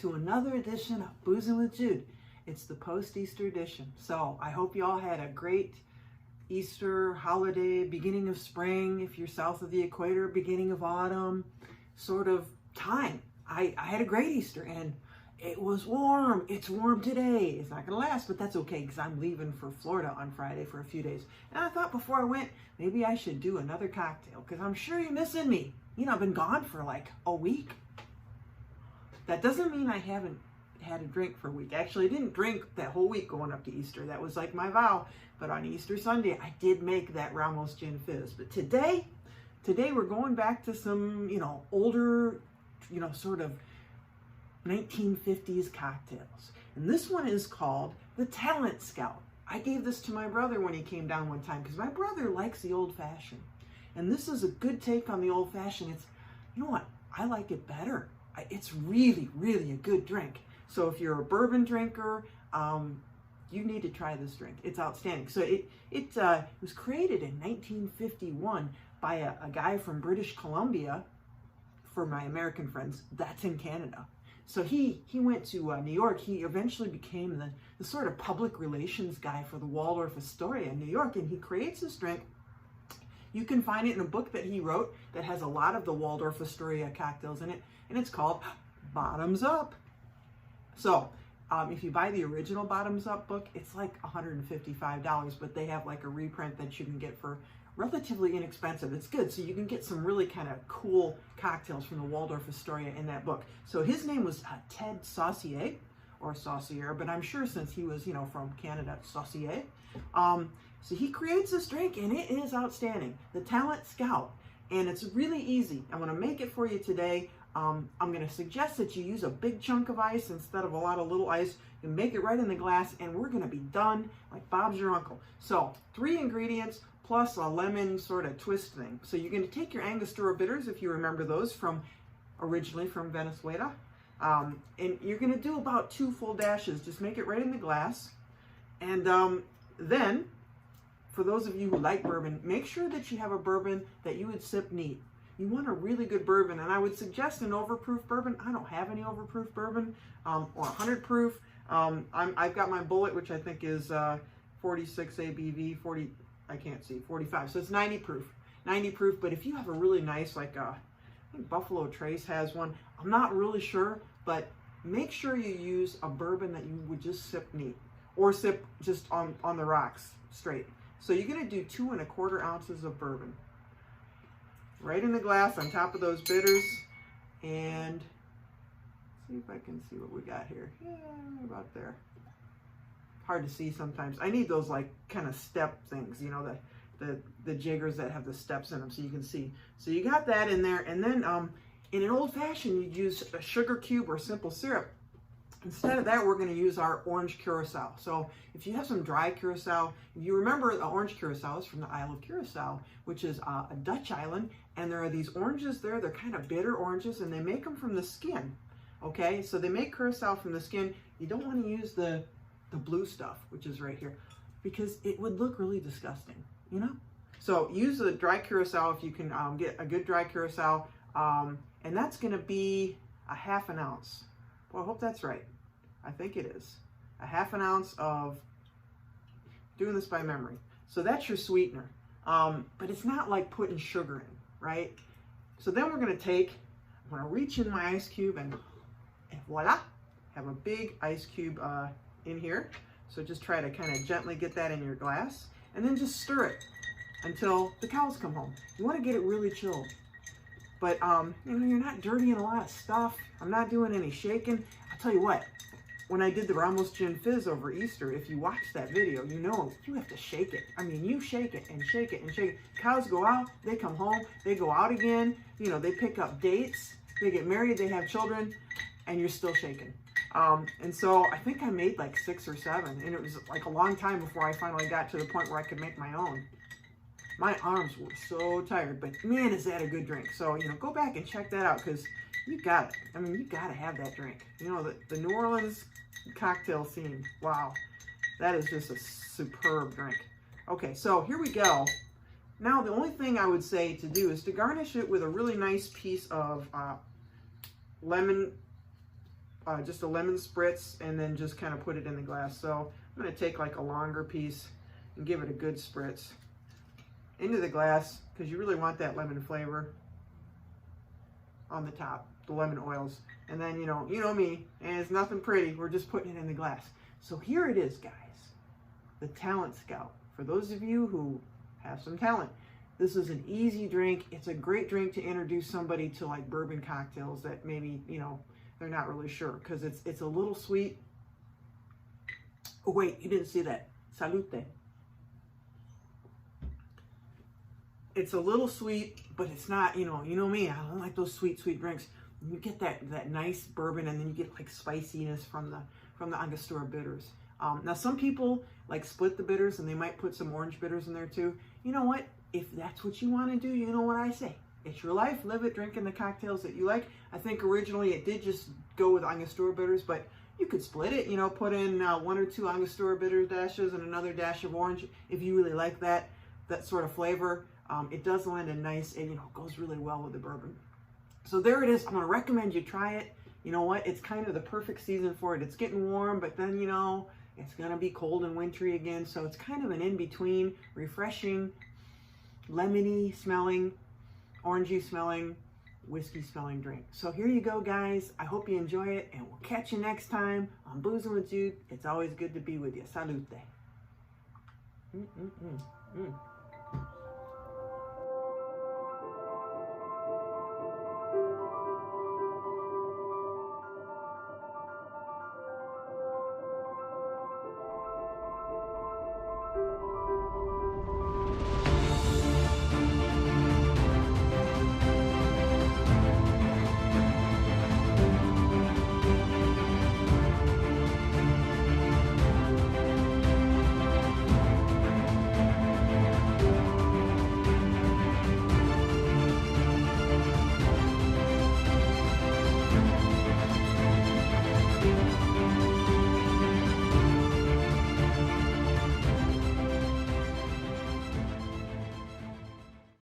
to another edition of Boozing with Jude. It's the post-Easter edition. So I hope you all had a great Easter holiday, beginning of spring, if you're south of the equator, beginning of autumn, sort of time. I had a great Easter and it was warm. It's warm today. It's not going to last, but that's okay because I'm leaving for Florida on Friday for a few days. And I thought before I went, maybe I should do another cocktail because I'm sure you're missing me. You know, I've been gone for like a week. That doesn't mean I haven't had a drink for a week. Actually, I didn't drink that whole week going up to Easter. That was like my vow. But on Easter Sunday, I did make that Ramos Gin Fizz. But today we're going back to some, older, sort of 1950s cocktails. And this one is called the Talent Scout. I gave this to my brother when he came down one time because my brother likes the old fashioned. And this is a good take on the old fashioned. It's, you know what? I like it better. It's really, really a good drink. So if you're a bourbon drinker, you need to try this drink. It's outstanding. So it was created in 1951 by a guy from British Columbia. For my American friends, that's in Canada. So he went to New York. He eventually became the sort of public relations guy for the Waldorf Astoria in New York, and he creates this drink. You can find it in a book that he wrote that has a lot of the Waldorf Astoria cocktails in it, and it's called Bottoms Up. So if you buy the original Bottoms Up book, it's like $155, but they have like a reprint that you can get for relatively inexpensive. It's good. So you can get some really kind of cool cocktails from the Waldorf Astoria in that book. So his name was Ted Saucier, or Saucier, but I'm sure since he was, from Canada, Saucier. So he creates this drink and it is outstanding. The Talent Scout. And it's really easy. I'm going to make it for you today. I'm going to suggest that you use a big chunk of ice instead of a lot of little ice. You make it right in the glass and we're going to be done like Bob's your uncle. So 3 ingredients plus a lemon sort of twist thing. So you're going to take your Angostura bitters, if you remember those originally from Venezuela. And you're going to do about 2 full dashes. Just make it right in the glass. And then, for those of you who like bourbon, make sure that you have a bourbon that you would sip neat. You want a really good bourbon, and I would suggest an overproof bourbon. I don't have any overproof bourbon, or 100 proof. I've got my Bullet, which I think is 46 ABV, 45. So it's 90 proof. 90 proof, but if you have a really nice, like I think Buffalo Trace has one. I'm not really sure, but make sure you use a bourbon that you would just sip neat, or sip just on the rocks straight. So you're going to do 2 1/4 ounces of bourbon. Right in the glass on top of those bitters. And see if I can see what we got here. Yeah, about there. Hard to see sometimes. I need those like kind of step things, the jiggers that have the steps in them so you can see. So you got that in there. And then in an old fashioned, you'd use a sugar cube or simple syrup. Instead of that, we're going to use our orange Curaçao. So if you have some dry Curaçao, if you remember the orange Curaçao is from the Isle of Curaçao, which is a Dutch island. And there are these oranges there. They're kind of bitter oranges, and they make them from the skin. Okay, so they make Curaçao from the skin. You don't want to use the blue stuff, which is right here, because it would look really disgusting, So use the dry Curaçao if you can get a good dry Curaçao. And that's going to be a 1/2 ounce. Well, I hope that's right. I think it is. A 1/2 ounce of, doing this by memory. So that's your sweetener. But it's not like putting sugar in, right? So then we're going to I'm going to reach in my ice cube and voila, have a big ice cube in here. So just try to kind of gently get that in your glass and then just stir it until the cows come home. You want to get it really chilled. But, you're not dirtying a lot of stuff. I'm not doing any shaking. I'll tell you what, when I did the Ramos Gin Fizz over Easter, if you watch that video, you have to shake it. I mean, you shake it and shake it and shake it. Cows go out, they come home, they go out again. They pick up dates, they get married, they have children, and you're still shaking. And so I think I made like 6 or 7, and it was like a long time before I finally got to the point where I could make my own. My arms were so tired, but man, is that a good drink. So, go back and check that out because you got it. I mean, you got to have that drink. The New Orleans cocktail scene. Wow. That is just a superb drink. Okay, so here we go. Now, the only thing I would say to do is to garnish it with a really nice piece of lemon just a lemon spritz, and then just kind of put it in the glass. So I'm going to take like a longer piece and give it a good spritz into the glass, because you really want that lemon flavor on the top, the lemon oils. And then, you know me, and it's nothing pretty. We're just putting it in the glass. So here it is, guys, the Talent Scout. For those of you who have some talent, this is an easy drink. It's a great drink to introduce somebody to like bourbon cocktails that maybe, they're not really sure, because it's a little sweet. Oh wait, you didn't see that. Salute. It's a little sweet, but it's not, you know me, I don't like those sweet drinks. You get that nice bourbon, and then you get like spiciness from the Angostura bitters. Now some people like split the bitters, and they might put some orange bitters in there too. You know what? If that's what you want to do, you know what I say. It's your life, live it, drinking the cocktails that you like. I think originally it did just go with Angostura bitters, but you could split it, put in 1 or 2 Angostura bitter dashes and another dash of orange if you really like that sort of flavor. It does lend a nice, and goes really well with the bourbon. So there it is. I'm going to recommend you try it. You know what? It's kind of the perfect season for it. It's getting warm, but then, it's going to be cold and wintry again. So it's kind of an in-between, refreshing, lemony smelling, orangey smelling, whiskey smelling drink. So here you go, guys. I hope you enjoy it, and we'll catch you next time on Boozing with Jude. It's always good to be with you. Salute.